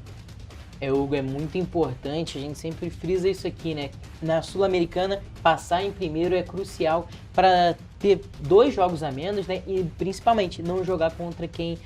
Hugo, é muito importante, a gente sempre frisa isso aqui, né? Na Sul-Americana, passar em primeiro é crucial para ter 2 jogos a menos, né? E principalmente não jogar contra quem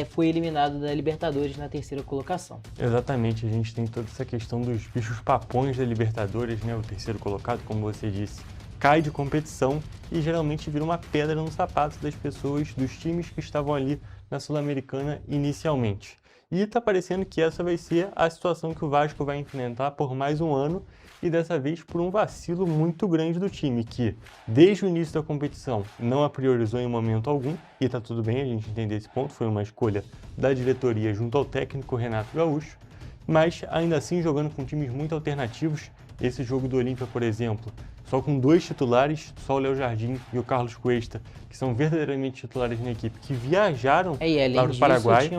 foi eliminado da Libertadores na 3ª colocação. Exatamente, a gente tem toda essa questão dos bichos papões da Libertadores, né? O 3º colocado, como você disse, cai de competição e geralmente vira uma pedra no sapato das pessoas, dos times que estavam ali na Sul-Americana inicialmente. E está parecendo que essa vai ser a situação que o Vasco vai enfrentar por mais um ano e dessa vez por um vacilo muito grande do time, que desde o início da competição não a priorizou em momento algum, e está tudo bem a gente entender esse ponto, foi uma escolha da diretoria junto ao técnico Renato Gaúcho, mas ainda assim jogando com times muito alternativos. Esse jogo do Olímpia, por exemplo, só com 2 titulares, só o Léo Jardim e o Carlos Cuesta, que são verdadeiramente titulares na equipe, que viajaram para o Paraguai.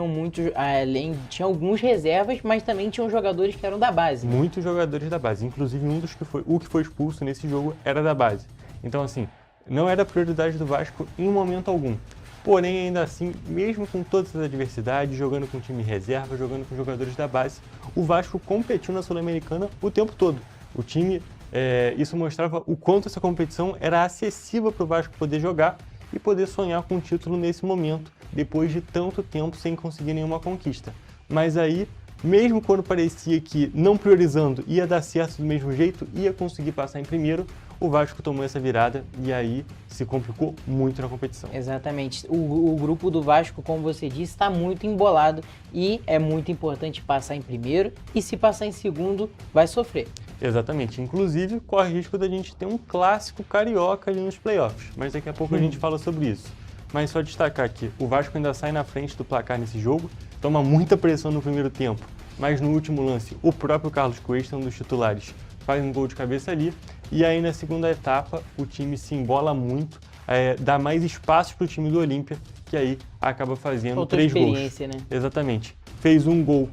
Tinha alguns reservas, mas também tinham jogadores que eram da base. Né? Muitos jogadores da base, inclusive o que foi expulso nesse jogo era da base. Então assim, não era prioridade do Vasco em momento algum. Porém, ainda assim, mesmo com todas essas adversidades, jogando com time reserva, jogando com jogadores da base, o Vasco competiu na Sul-Americana o tempo todo. O time, isso mostrava o quanto essa competição era acessível para o Vasco poder jogar e poder sonhar com o título nesse momento, depois de tanto tempo sem conseguir nenhuma conquista. Mas aí, mesmo quando parecia que não priorizando ia dar certo do mesmo jeito, ia conseguir passar em primeiro, o Vasco tomou essa virada e aí se complicou muito na competição. Exatamente. O grupo do Vasco, como você disse, está muito embolado e é muito importante passar em primeiro e se passar em segundo, vai sofrer. Exatamente. Inclusive, corre risco da gente ter um clássico carioca ali nos playoffs, mas daqui a pouco a gente fala sobre isso. Mas só destacar que o Vasco ainda sai na frente do placar nesse jogo, toma muita pressão no primeiro tempo, mas no último lance, o próprio Carlos Cuesta, um dos titulares, faz um gol de cabeça ali, e aí na segunda etapa o time se embola muito, dá mais espaço para o time do Olímpia, que aí acaba fazendo 3 gols. Né? Exatamente. Fez um gol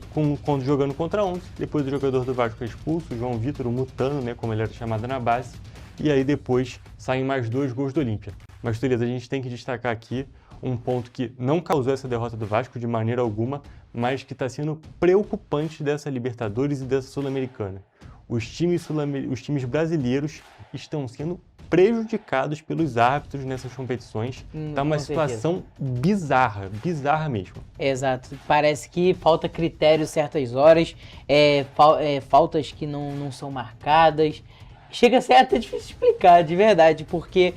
jogando contra 11, depois o jogador do Vasco é expulso, o João Vitor, o Mutano, né, como ele era chamado na base, e aí depois saem mais 2 gols do Olímpia. Mas, Tereza, a gente tem que destacar aqui um ponto que não causou essa derrota do Vasco de maneira alguma, mas que está sendo preocupante dessa Libertadores e dessa Sul-Americana. Os times brasileiros estão sendo prejudicados pelos árbitros nessas competições. Tá uma situação bizarra mesmo. Exato. Parece que falta critério certas horas, faltas que não são marcadas. Chega a ser até difícil de explicar, de verdade, porque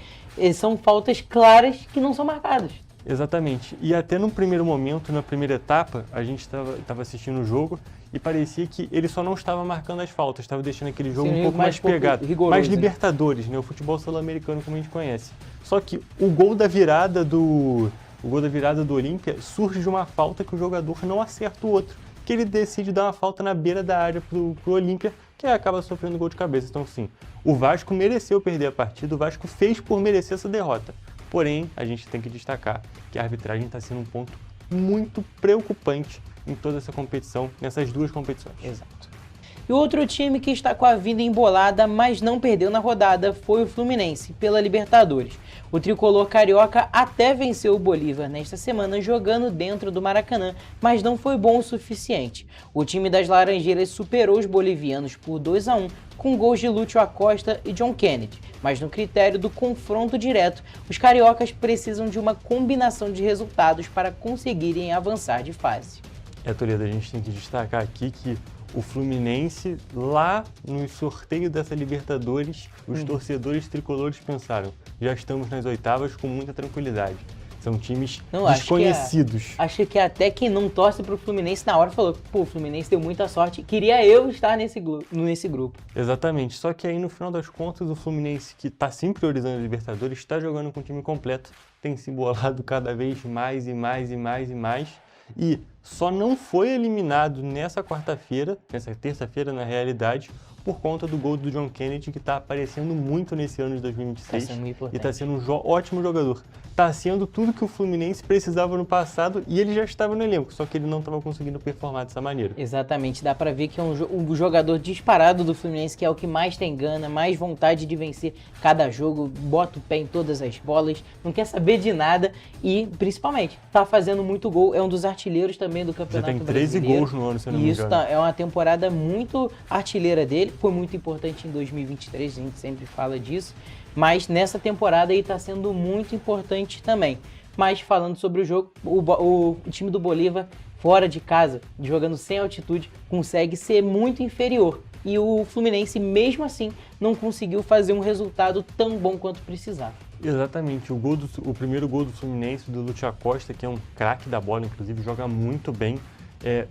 são faltas claras que não são marcadas. Exatamente. E até no primeiro momento, na primeira etapa, a gente estava assistindo o jogo e parecia que ele só não estava marcando as faltas, estava deixando aquele jogo um pouco mais pegado, rigoroso, mais Libertadores, né? O futebol sul-americano como a gente conhece. Só que o gol da virada do Olímpia surge de uma falta que o jogador não acerta o outro, que ele decide dar uma falta na beira da área pro Olímpia, que acaba sofrendo gol de cabeça. Então, sim, o Vasco mereceu perder a partida, o Vasco fez por merecer essa derrota. Porém, a gente tem que destacar que a arbitragem está sendo um ponto muito preocupante em toda essa competição, nessas duas competições. Exato. E outro time que está com a vida embolada, mas não perdeu na rodada, foi o Fluminense, pela Libertadores. O tricolor carioca até venceu o Bolívar nesta semana jogando dentro do Maracanã, mas não foi bom o suficiente. O time das Laranjeiras superou os bolivianos por 2-1, com gols de Lúcio Acosta e John Kennedy. Mas no critério do confronto direto, os cariocas precisam de uma combinação de resultados para conseguirem avançar de fase. Toledo, a gente tem que destacar aqui que o Fluminense, lá no sorteio dessa Libertadores, os torcedores tricolores pensaram, já estamos nas oitavas com muita tranquilidade. São times desconhecidos. Acho que até quem não torce pro Fluminense na hora falou, pô, o Fluminense deu muita sorte, queria eu estar nesse grupo. Exatamente, só que aí no final das contas o Fluminense, que está sempre priorizando a Libertadores, está jogando com o time completo, tem se embolado cada vez mais e mais e mais e mais. E só não foi eliminado nessa quarta-feira, nessa terça-feira na realidade, por conta do gol do John Kennedy, que está aparecendo muito nesse ano de 2026 e está sendo um ótimo jogador. Está sendo tudo que o Fluminense precisava no passado e ele já estava no elenco, só que ele não estava conseguindo performar dessa maneira. Exatamente, dá para ver que é um jogador disparado do Fluminense, que é o que mais tem gana, mais vontade de vencer cada jogo, bota o pé em todas as bolas, não quer saber de nada e, principalmente, está fazendo muito gol, é um dos artilheiros também do Campeonato Brasileiro. Já tem 13 gols no ano, se eu não me engano. Isso é uma temporada muito artilheira dele, foi muito importante em 2023, a gente sempre fala disso, mas nessa temporada aí está sendo muito importante também. Mas falando sobre o jogo, o time do Bolívar, fora de casa, jogando sem altitude, consegue ser muito inferior. E o Fluminense, mesmo assim, não conseguiu fazer um resultado tão bom quanto precisava. Exatamente, o primeiro gol do Fluminense, do Lúcio Acosta, que é um craque da bola, inclusive, joga muito bem,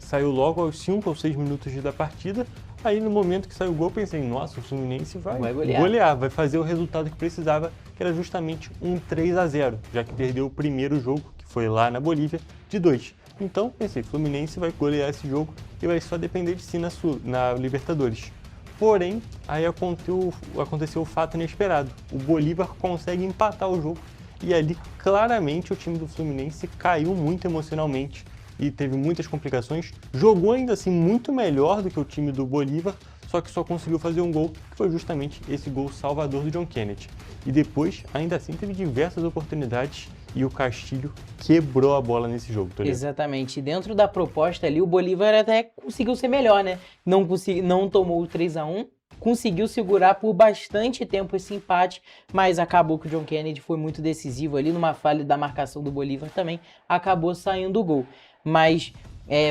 saiu logo aos 5 ou 6 minutos da partida. Aí no momento que saiu o gol, eu pensei, nossa, o Fluminense vai golear, vai fazer o resultado que precisava, que era justamente um 3-0, já que perdeu o primeiro jogo, que foi lá na Bolívia, de 2. Então, pensei, Fluminense vai golear esse jogo e vai só depender de si na Libertadores. Porém, aí aconteceu o fato inesperado. O Bolívar consegue empatar o jogo e ali, claramente, o time do Fluminense caiu muito emocionalmente e teve muitas complicações, jogou ainda assim muito melhor do que o time do Bolívar, só que só conseguiu fazer um gol, que foi justamente esse gol salvador do John Kennedy. E depois, ainda assim, teve diversas oportunidades e o Castilho quebrou a bola nesse jogo. Exatamente. Dentro da proposta ali, o Bolívar até conseguiu ser melhor, né? Não tomou o 3-1, conseguiu segurar por bastante tempo esse empate, mas acabou que o John Kennedy foi muito decisivo ali, numa falha da marcação do Bolívar também, acabou saindo o gol. Mas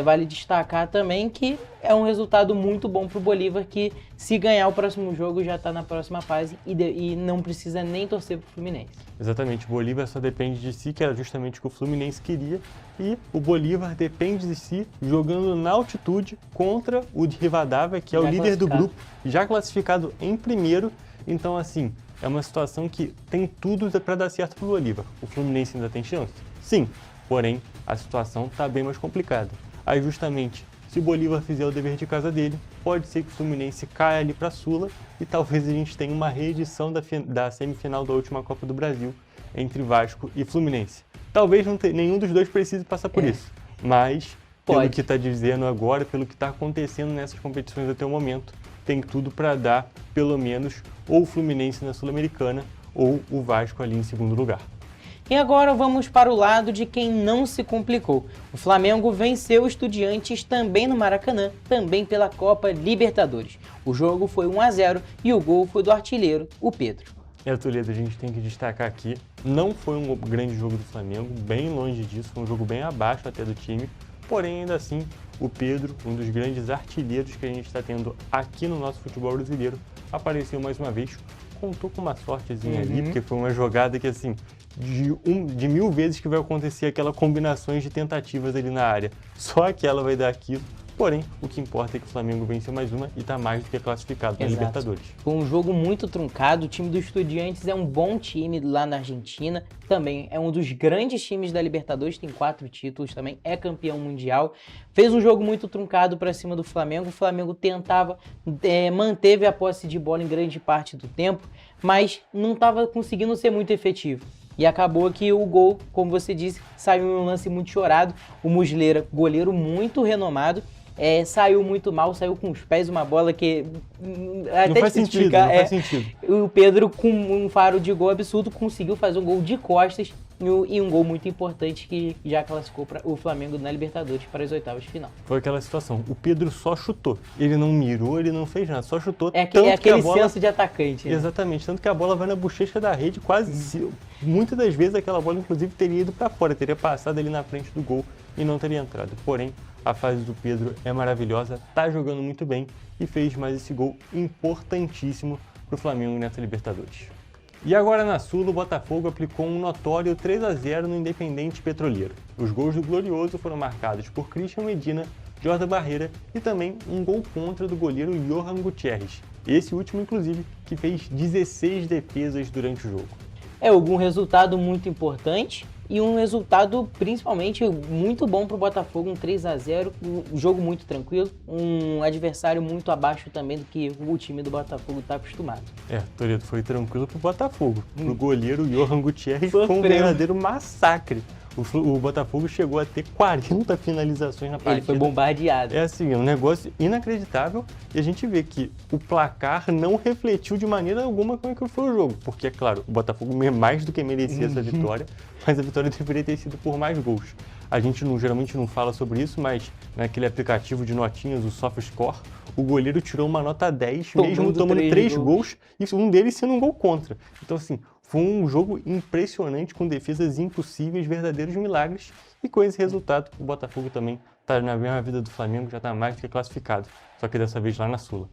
vale destacar também que é um resultado muito bom para o Bolívar, que se ganhar o próximo jogo já está na próxima fase e não precisa nem torcer para o Fluminense. Exatamente, o Bolívar só depende de si, que era justamente o que o Fluminense queria, e o Bolívar depende de si jogando na altitude contra o de Rivadavia, que é o líder do grupo, já classificado em primeiro. Então, assim, é uma situação que tem tudo para dar certo para o Bolívar. O Fluminense ainda tem chance? Sim. Porém, a situação está bem mais complicada. Aí, justamente, se o Bolívar fizer o dever de casa dele, pode ser que o Fluminense caia ali para a Sula e talvez a gente tenha uma reedição da semifinal da última Copa do Brasil entre Vasco e Fluminense. Talvez nenhum dos dois precise passar por isso, mas pelo que está dizendo agora, pelo que está acontecendo nessas competições até o momento, tem tudo para dar, pelo menos, ou o Fluminense na Sul-Americana ou o Vasco ali em segundo lugar. E agora vamos para o lado de quem não se complicou. O Flamengo venceu o Estudiantes também no Maracanã, também pela Copa Libertadores. O jogo foi 1-0 e o gol foi do artilheiro, o Pedro. Toledo, a gente tem que destacar aqui, não foi um grande jogo do Flamengo, bem longe disso, foi um jogo bem abaixo até do time, porém ainda assim o Pedro, um dos grandes artilheiros que a gente está tendo aqui no nosso futebol brasileiro, apareceu mais uma vez, contou com uma sortezinha ali, porque foi uma jogada que assim, de 1000 vezes que vai acontecer aquela combinações de tentativas ali na área, só aquela vai dar aquilo. Porém, o que importa é que o Flamengo venceu mais uma e está mais do que classificado na Libertadores. Foi um jogo muito truncado, o time do Estudiantes é um bom time lá na Argentina, também é um dos grandes times da Libertadores, tem 4 títulos também, é campeão mundial. Fez um jogo muito truncado para cima do Flamengo, o Flamengo tentava, manteve a posse de bola em grande parte do tempo, mas não estava conseguindo ser muito efetivo. E acabou que o gol, como você disse, saiu em um lance muito chorado, o Muslera, goleiro muito renomado, saiu muito mal, saiu com os pés, uma bola que até não faz sentido, explicar, não faz sentido. O Pedro, com um faro de gol absurdo, conseguiu fazer um gol de costas e um gol muito importante que já classificou o Flamengo na Libertadores para as oitavas de final. Foi aquela situação, o Pedro só chutou, ele não mirou, ele não fez nada, só chutou. Aquele senso de atacante. Né? Exatamente, tanto que a bola vai na bochecha da rede, muitas das vezes aquela bola inclusive teria ido para fora, teria passado ali na frente do gol e não teria entrado. Porém, a fase do Pedro é maravilhosa, tá jogando muito bem e fez mais esse gol importantíssimo para o Flamengo nessa Libertadores. E agora na Sula, o Botafogo aplicou um notório 3-0 no Independente Petroleiro. Os gols do Glorioso foram marcados por Christian Medina, Jordan Barreira e também um gol contra do goleiro Johan Gutierrez. Esse último, inclusive, que fez 16 defesas durante o jogo. Um resultado muito importante e um resultado principalmente muito bom para o Botafogo, um 3-0, um jogo muito tranquilo, um adversário muito abaixo também do que o time do Botafogo está acostumado. Toledo, foi tranquilo para o Botafogo. Para o goleiro Johan Gutierrez foi um verdadeiro massacre. O Botafogo chegou a ter 40 finalizações na partida. Ele foi bombardeado. É um negócio inacreditável e a gente vê que o placar não refletiu de maneira alguma como é que foi o jogo. Porque, é claro, o Botafogo mais do que merecia essa vitória, mas a vitória deveria ter sido por mais gols. A gente geralmente não fala sobre isso, mas naquele aplicativo de notinhas, o SofaScore, o goleiro tirou uma nota 10, mesmo tomando 3 gols, e um deles sendo um gol contra. Então, assim, foi um jogo impressionante, com defesas impossíveis, verdadeiros milagres. E com esse resultado, o Botafogo também está na mesma vida do Flamengo, já está mais do que classificado. Só que dessa vez lá na Sula.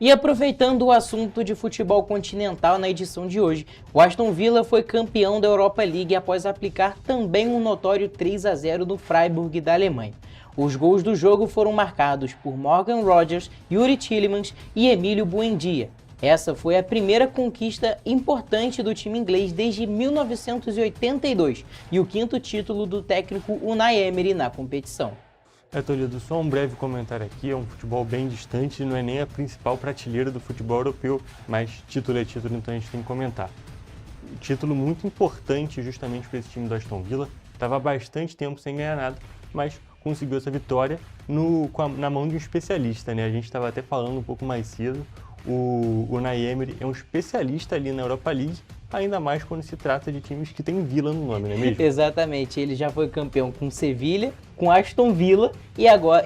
E aproveitando o assunto de futebol continental na edição de hoje, o Aston Villa foi campeão da Europa League após aplicar também um notório 3-0 no Freiburg da Alemanha. Os gols do jogo foram marcados por Morgan Rogers, Yuri Tielemans e Emílio Buendia. Essa foi a primeira conquista importante do time inglês desde 1982 e o 5º título do técnico Unai Emery na competição. Toledo, só um breve comentário aqui, é um futebol bem distante, não é nem a principal prateleira do futebol europeu, mas título é título, então a gente tem que comentar. Título muito importante justamente para esse time do Aston Villa, estava há bastante tempo sem ganhar nada, mas conseguiu essa vitória na mão de um especialista, né? A gente estava até falando um pouco mais cedo, o Unai Emery é um especialista ali na Europa League, ainda mais quando se trata de times que tem Villa no nome, não é mesmo? Exatamente, ele já foi campeão com Sevilha, com Aston Villa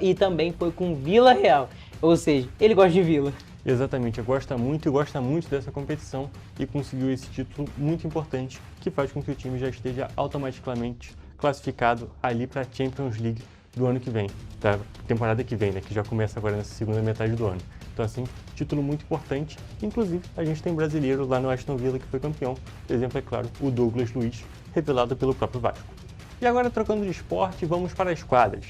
e também foi com Vila Real, ou seja, ele gosta de Villa. Exatamente, gosta muito dessa competição e conseguiu esse título muito importante que faz com que o time já esteja automaticamente classificado ali para a Champions League do ano que vem, da temporada que vem, né, que já começa agora nessa segunda metade do ano. Então, assim, título muito importante. Inclusive, a gente tem brasileiro lá no Aston Villa que foi campeão. Por exemplo, é claro, o Douglas Luiz, revelado pelo próprio Vasco. E agora, trocando de esporte, vamos para as quadras.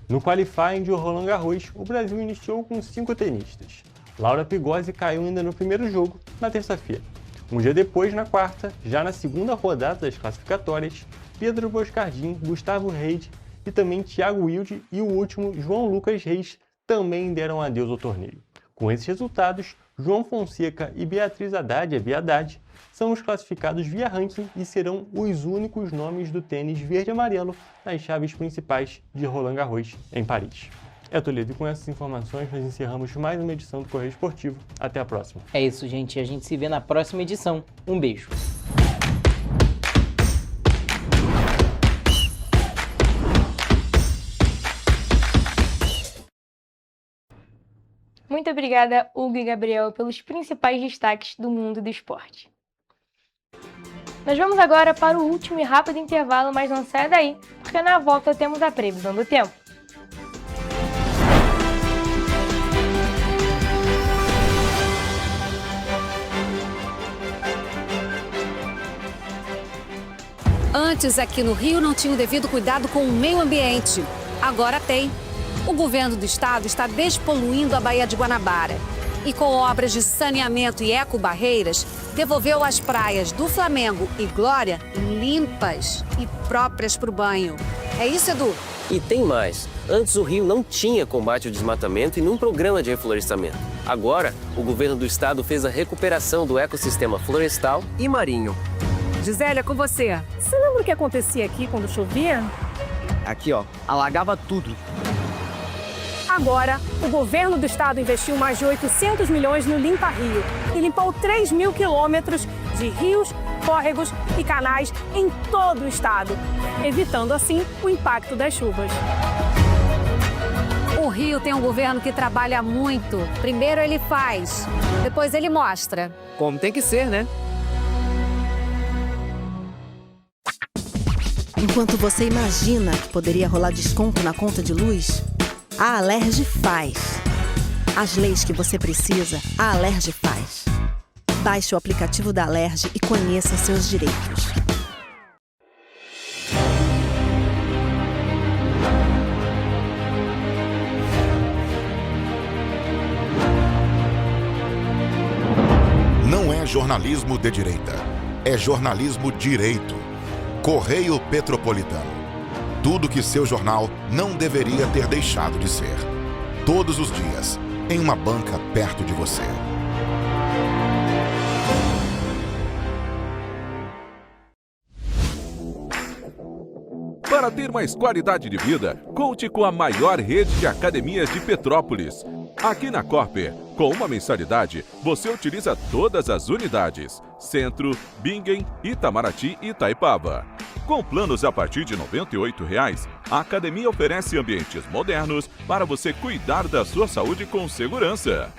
No qualifying de Roland Garros, o Brasil iniciou com 5 tenistas. Laura Pigossi caiu ainda no primeiro jogo, na terça-feira. Um dia depois, na quarta, já na segunda rodada das classificatórias, Pedro Boscardin, Gustavo Reis e também Thiago Wilde e o último, João Lucas Reis, também deram adeus ao torneio. Com esses resultados, João Fonseca e Beatriz Haddad, a Bia Haddad, são os classificados via ranking e serão os únicos nomes do tênis verde e amarelo nas chaves principais de Roland Garros, em Paris. Toledo, e com essas informações nós encerramos mais uma edição do Correio Esportivo. Até a próxima. É isso, gente. A gente se vê na próxima edição. Um beijo. Muito obrigada, Hugo e Gabriel, pelos principais destaques do mundo do esporte. Nós vamos agora para o último e rápido intervalo, mas não sai daí, porque na volta temos a previsão do tempo. Antes, aqui no Rio, não tinha o devido cuidado com o meio ambiente. Agora tem. O governo do estado está despoluindo a Baía de Guanabara. E com obras de saneamento e ecobarreiras, devolveu as praias do Flamengo e Glória limpas e próprias para o banho. É isso, Edu? E tem mais. Antes o Rio não tinha combate ao desmatamento e nenhum programa de reflorestamento. Agora, o governo do estado fez a recuperação do ecossistema florestal e marinho. Gisélia, com você. Você lembra o que acontecia aqui quando chovia? Aqui, ó, alagava tudo. Agora, o governo do estado investiu mais de 800 milhões no Limpa Rio e limpou 3.000 quilômetros de rios, córregos e canais em todo o estado, evitando assim o impacto das chuvas. O Rio tem um governo que trabalha muito. Primeiro ele faz, depois ele mostra. Como tem que ser, né? Enquanto você imagina que poderia rolar desconto na conta de luz, a Alerj faz. As leis que você precisa, a Alerj faz. Baixe o aplicativo da Alerj e conheça seus direitos. Não é jornalismo de direita, é jornalismo direito. Correio Petropolitano. Tudo que seu jornal não deveria ter deixado de ser. Todos os dias, em uma banca perto de você. Para ter mais qualidade de vida, conte com a maior rede de academias de Petrópolis. Aqui na Corper, com uma mensalidade, você utiliza todas as unidades: Centro, Bingen, Itamaraty e Itaipava. Com planos a partir de R$ 98,00, a academia oferece ambientes modernos para você cuidar da sua saúde com segurança.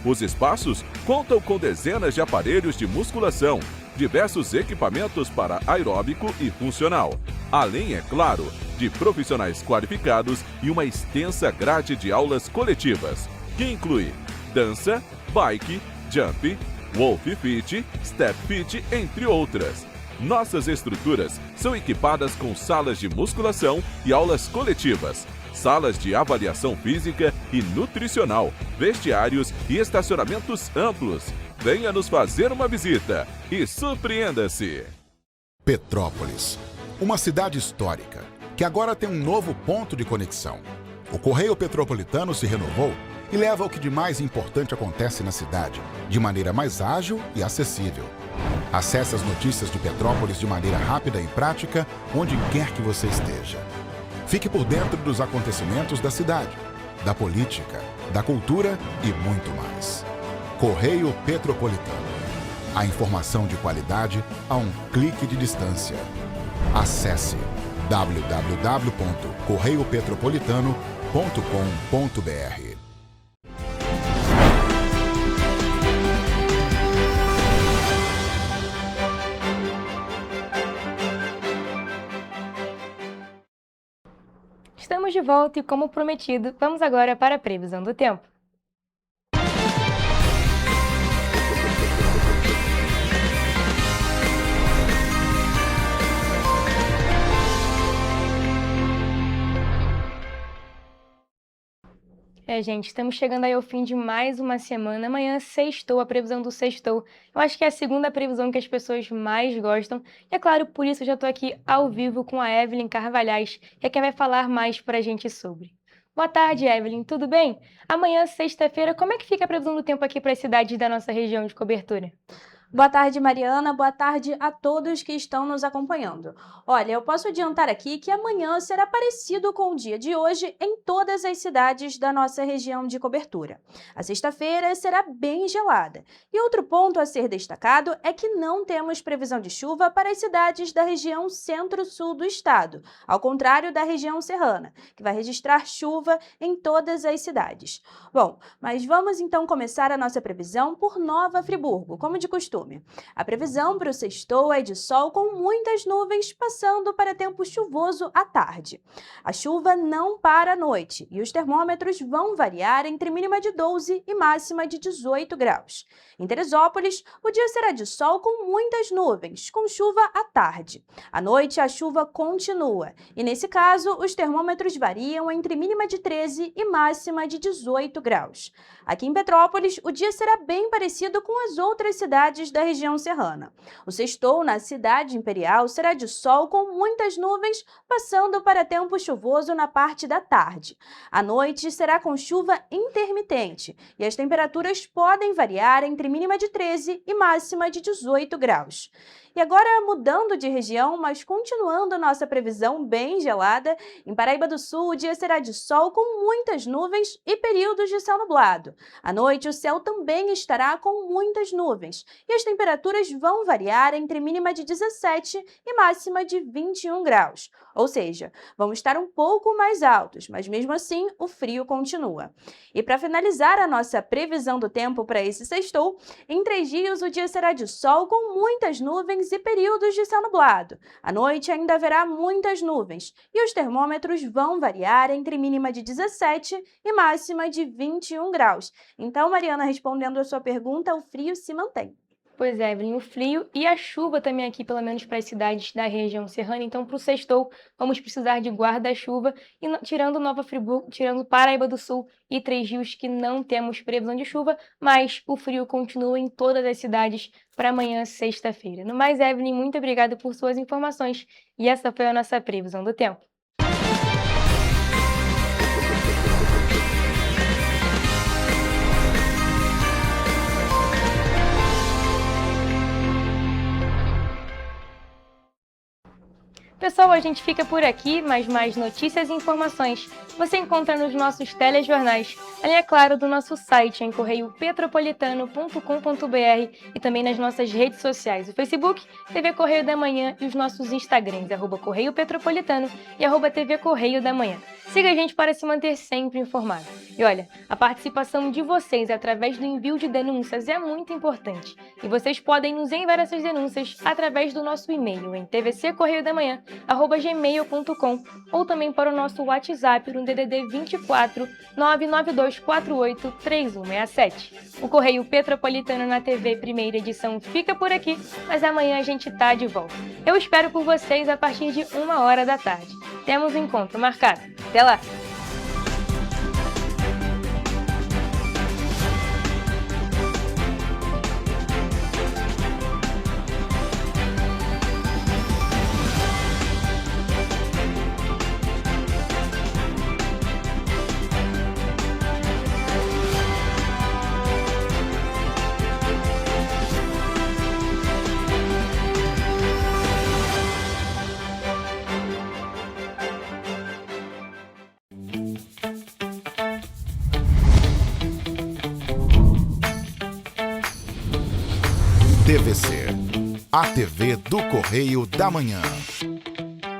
Os espaços contam com dezenas de aparelhos de musculação, diversos equipamentos para aeróbico e funcional, além, é claro, de profissionais qualificados e uma extensa grade de aulas coletivas, que inclui dança, bike, jump, wolf fit, step fit, entre outras. Nossas estruturas são equipadas com salas de musculação e aulas coletivas, salas de avaliação física e nutricional, vestiários e estacionamentos amplos. Venha nos fazer uma visita e surpreenda-se! Petrópolis, uma cidade histórica, que agora tem um novo ponto de conexão. O Correio Petropolitano se renovou e leva o que de mais importante acontece na cidade, de maneira mais ágil e acessível. Acesse as notícias de Petrópolis de maneira rápida e prática, onde quer que você esteja. Fique por dentro dos acontecimentos da cidade, da política, da cultura e muito mais. Correio Petropolitano. A informação de qualidade a um clique de distância. Acesse www.correiopetropolitano.com.br. Estamos de volta e, como prometido, vamos agora para a previsão do tempo. Gente, estamos chegando aí ao fim de mais uma semana. Amanhã sextou, a previsão do sextou. Eu acho que é a segunda previsão que as pessoas mais gostam. E é claro, por isso eu já estou aqui ao vivo com a Evelyn Carvalhais, que é quem vai falar mais para a gente sobre. Boa tarde, Evelyn, tudo bem? Amanhã, sexta-feira, como é que fica a previsão do tempo aqui para as cidades da nossa região de cobertura? Boa tarde, Mariana. Boa tarde a todos que estão nos acompanhando. Olha, eu posso adiantar aqui que amanhã será parecido com o dia de hoje em todas as cidades da nossa região de cobertura. A sexta-feira será bem gelada. E outro ponto a ser destacado é que não temos previsão de chuva para as cidades da região centro-sul do estado, ao contrário da região serrana, que vai registrar chuva em todas as cidades. Bom, mas vamos então começar a nossa previsão por Nova Friburgo, como de costume. costume. A previsão para o sextou é de sol com muitas nuvens, passando para tempo chuvoso à tarde. A chuva não para à noite e os termômetros vão variar entre mínima de 12 e máxima de 18 graus. Em Teresópolis, o dia será de sol com muitas nuvens, com chuva à tarde. À noite, a chuva continua e, nesse caso, os termômetros variam entre mínima de 13 e máxima de 18 graus. Aqui em Petrópolis, o dia será bem parecido com as outras cidades da região serrana. O sextou na cidade imperial será de sol com muitas nuvens, passando para tempo chuvoso na parte da tarde. À noite, será com chuva intermitente e as temperaturas podem variar entre mínima de 13 e máxima de 18 graus. E agora, mudando de região, mas continuando nossa previsão bem gelada, em Paraíba do Sul o dia será de sol com muitas nuvens e períodos de céu nublado. À noite o céu também estará com muitas nuvens e as temperaturas vão variar entre mínima de 17 e máxima de 21 graus. Ou seja, vão estar um pouco mais altos, mas mesmo assim o frio continua. E para finalizar a nossa previsão do tempo para esse sextou, em 3 dias o dia será de sol com muitas nuvens e períodos de céu nublado. À noite ainda haverá muitas nuvens e os termômetros vão variar entre mínima de 17 e máxima de 21 graus. Então, Mariana, respondendo a sua pergunta, o frio se mantém. Pois é, Evelyn, o frio e a chuva também aqui, pelo menos para as cidades da região serrana. Então, para o sextou, vamos precisar de guarda-chuva. E tirando Nova Friburgo, tirando Paraíba do Sul e 3 Rios, que não temos previsão de chuva, mas o frio continua em todas as cidades para amanhã, sexta-feira. No mais, Evelyn, muito obrigada por suas informações. E essa foi a nossa previsão do tempo. Pessoal, a gente fica por aqui, mas mais notícias e informações você encontra nos nossos telejornais, além, é claro, do nosso site em correiopetropolitano.com.br e também nas nossas redes sociais, o Facebook, TV Correio da Manhã e os nossos Instagrams, @Correio Petropolitano e @TV Correio da Manhã. Siga a gente para se manter sempre informado. E olha, a participação de vocês através do envio de denúncias é muito importante. E vocês podem nos enviar essas denúncias através do nosso e-mail em tvccorreiodamanhã@gmail.com ou também para o nosso WhatsApp no DDD 24 99248 3167. O Correio Petropolitano na TV primeira edição fica por aqui, mas amanhã a gente tá de volta. Eu espero por vocês a partir de 1h da tarde. Temos um encontro marcado. Até lá! TVC, a TV do Correio da Manhã.